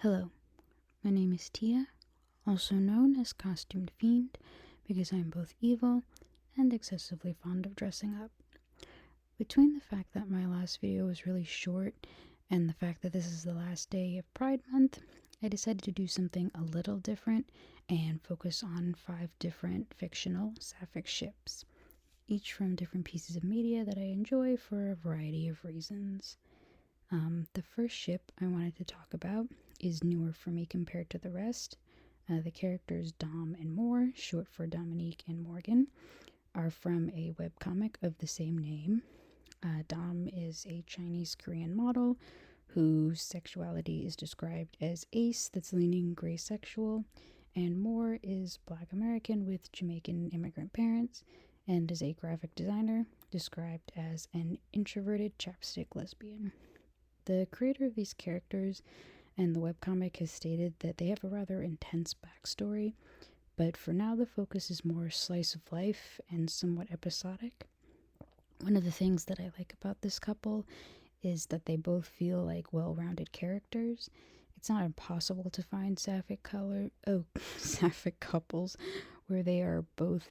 Hello, my name is Tia, also known as Costumed Fiend, because I am both evil and excessively fond of dressing up. Between the fact that my last video was really short and the fact that this is the last day of Pride Month, I decided to do something a little different and focus on 5 different fictional sapphic ships, each from different pieces of media that I enjoy for a variety of reasons. The first ship I wanted to talk about is newer for me compared to the rest. The characters Dom and Mor, short for Dominique and Morgan, are from a webcomic of the same name. Dom is a Chinese Korean model whose sexuality is described as ace that's leaning gray sexual, and Mor is Black American with Jamaican immigrant parents and is a graphic designer described as an introverted chapstick lesbian. The creator of these characters and the webcomic has stated that they have a rather intense backstory, but for now the focus is more slice of life and somewhat episodic. One of the things that I like about this couple is that they both feel like well-rounded characters. It's not impossible to find sapphic sapphic couples where they are both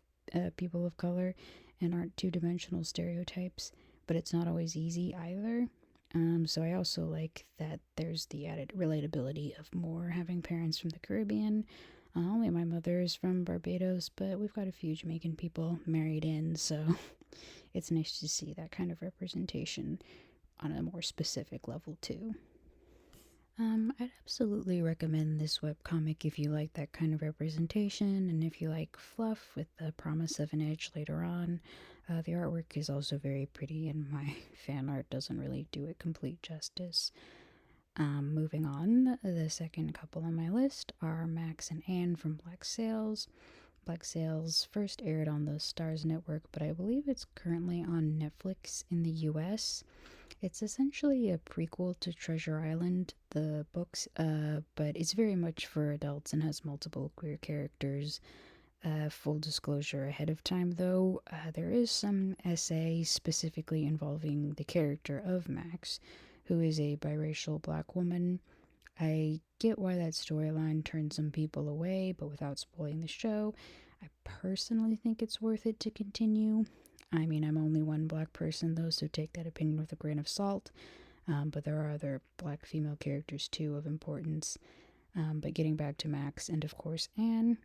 people of color and aren't two-dimensional stereotypes, but it's not always easy either. So I also like that there's the added relatability of Mor having parents from the Caribbean. Only my mother is from Barbados, but we've got a few Jamaican people married in, so it's nice to see that kind of representation on a more specific level too. I'd absolutely recommend this webcomic if you like that kind of representation and if you like fluff with the promise of an edge later on. The artwork is also very pretty, and my fan art doesn't really do it complete justice. Moving on, the second couple on my list are Max and Anne from Black Sails. Black Sails first aired on the Stars Network, but I believe it's currently on Netflix in the US. It's essentially a prequel to Treasure Island, the books, but it's very much for adults and has multiple queer characters. Full disclosure ahead of time, though, there is some essay specifically involving the character of Max, who is a biracial black woman. I get why that storyline turned some people away, but without spoiling the show, I personally think it's worth it to continue. I mean, I'm only one black person, though, so take that opinion with a grain of salt. But there are other black female characters, too, of importance. But getting back to Max and, of course, Anne,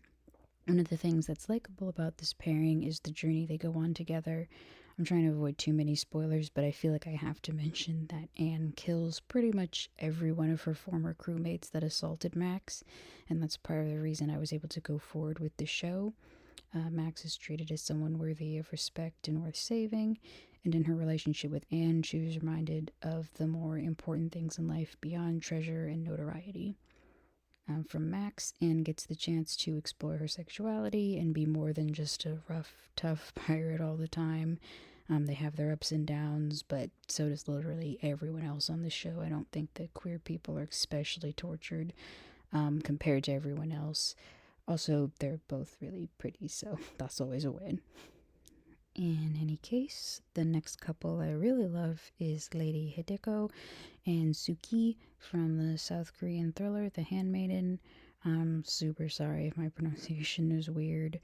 one of the things that's likable about this pairing is the journey they go on together. I'm trying to avoid too many spoilers, but I feel like I have to mention that Anne kills pretty much every one of her former crewmates that assaulted Max, and that's part of the reason I was able to go forward with the show. Max is treated as someone worthy of respect and worth saving, and in her relationship with Anne, she was reminded of the more important things in life beyond treasure and notoriety. From Max, Anne gets the chance to explore her sexuality and be more than just a rough, tough pirate all the time. They have their ups and downs, but so does literally everyone else on the show. I don't think that queer people are especially tortured compared to everyone else. Also, they're both really pretty, so that's always a win. In any case, the next couple I really love is Lady Hideko and Sook-Hee from the South Korean thriller The Handmaiden. I'm super sorry if my pronunciation is weird.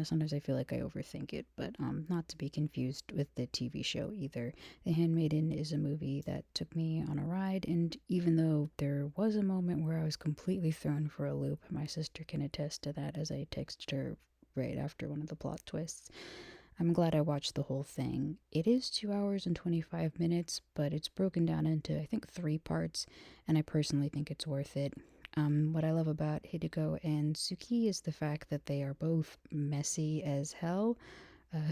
Sometimes I feel like I overthink it, but not to be confused with the TV show either. The Handmaiden is a movie that took me on a ride, and even though there was a moment where I was completely thrown for a loop, my sister can attest to that as I texted her right after one of the plot twists. I'm glad I watched the whole thing. It is 2 hours and 25 minutes, but it's broken down into, I think, 3 parts, and I personally think it's worth it. What I love about Hideko and Sook-Hee is the fact that they are both messy as hell.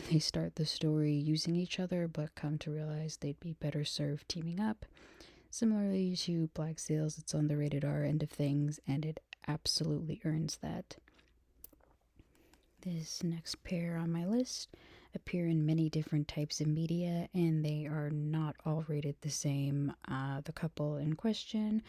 They start the story using each other, but come to realize they'd be better served teaming up. Similarly to Black Sails, it's on the rated R end of things, and it absolutely earns that. This next pair on my list appear in many different types of media, and they are not all rated the same. The couple in question,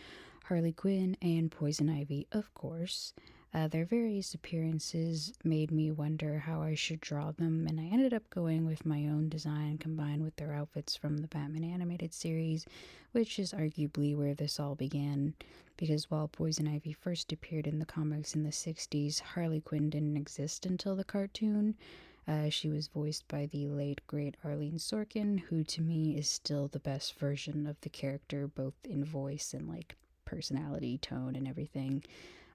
Harley Quinn and Poison Ivy, of course. Their various appearances made me wonder how I should draw them, and I ended up going with my own design combined with their outfits from the Batman animated series, which is arguably where this all began. Because while Poison Ivy first appeared in the comics in the 60s, Harley Quinn didn't exist until the cartoon. She was voiced by the late great Arlene Sorkin, who to me is still the best version of the character, both in voice and like personality, tone, and everything.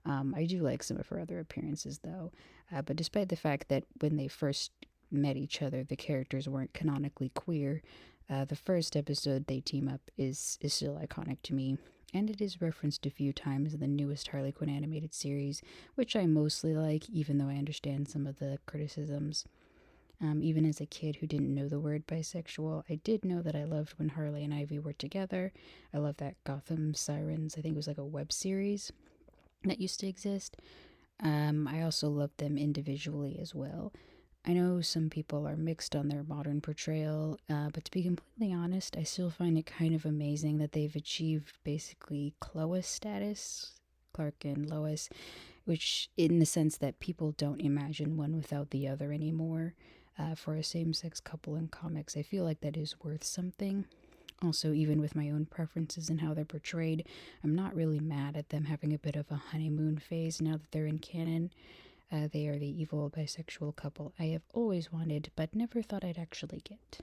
I do like some of her other appearances though, but despite the fact that when they first met each other, the characters weren't canonically queer, the first episode they team up is still iconic to me. And it is referenced a few times in the newest Harley Quinn animated series, which I mostly like, even though I understand some of the criticisms. Even as a kid who didn't know the word bisexual, I did know that I loved when Harley and Ivy were together. I love that Gotham Sirens, I think it was like a web series that used to exist. I also love them individually as well. I know some people are mixed on their modern portrayal, but to be completely honest, I still find it kind of amazing that they've achieved basically Clois status, Clark and Lois, which in the sense that people don't imagine one without the other anymore. For a same sex couple in comics, I feel like that is worth something. Also, even with my own preferences and how they're portrayed, I'm not really mad at them having a bit of a honeymoon phase now that they're in canon. They are the evil bisexual couple I have always wanted, but never thought I'd actually get.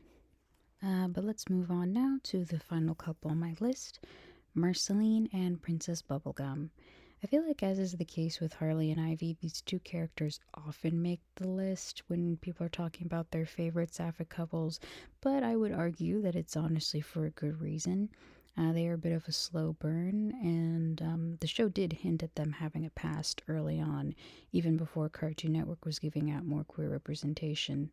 But let's move on now to the final couple on my list, Marceline and Princess Bubblegum. I feel like, as is the case with Harley and Ivy, these two characters often make the list when people are talking about their favorite sapphic couples, but I would argue that it's honestly for a good reason. They are a bit of a slow burn, and the show did hint at them having a past early on, even before Cartoon Network was giving out more queer representation.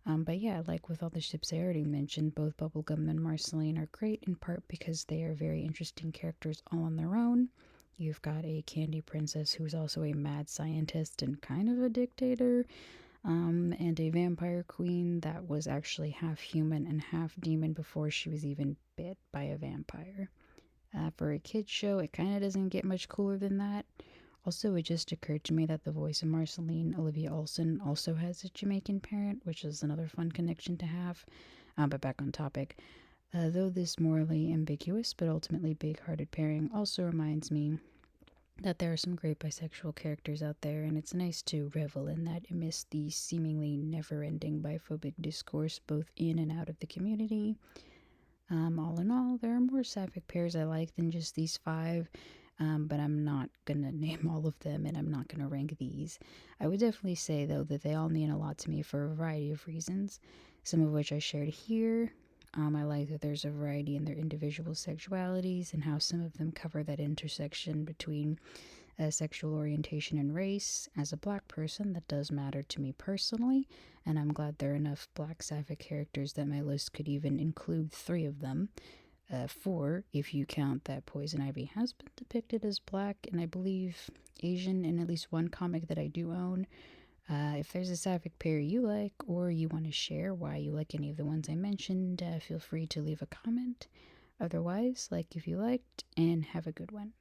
But yeah, like with all the ships I already mentioned, both Bubblegum and Marceline are great in part because they are very interesting characters all on their own. You've got a candy princess who's also a mad scientist and kind of a dictator, and a vampire queen that was actually half human and half demon before she was even bit by a vampire. For a kid's show, it kind of doesn't get much cooler than that. Also, it just occurred to me that the voice of Marceline, Olivia Olson, also has a Jamaican parent, which is another fun connection to have. But back on topic. Though this morally ambiguous but ultimately big hearted pairing also reminds me that there are some great bisexual characters out there, and it's nice to revel in that amidst the seemingly never ending biphobic discourse both in and out of the community. All in all, there are more sapphic pairs I like than just these five, but I'm not gonna name all of them and I'm not gonna rank these. I would definitely say, though, that they all mean a lot to me for a variety of reasons, some of which I shared here. I like that there's a variety in their individual sexualities and how some of them cover that intersection between sexual orientation and race. As a black person, that does matter to me personally, and I'm glad there are enough black sapphic characters that my list could even include three of them. Four, if you count that Poison Ivy has been depicted as black and I believe Asian in at least one comic that I do own. If there's a sapphic pair you like, or you want to share why you like any of the ones I mentioned, feel free to leave a comment. Otherwise, like if you liked, and have a good one.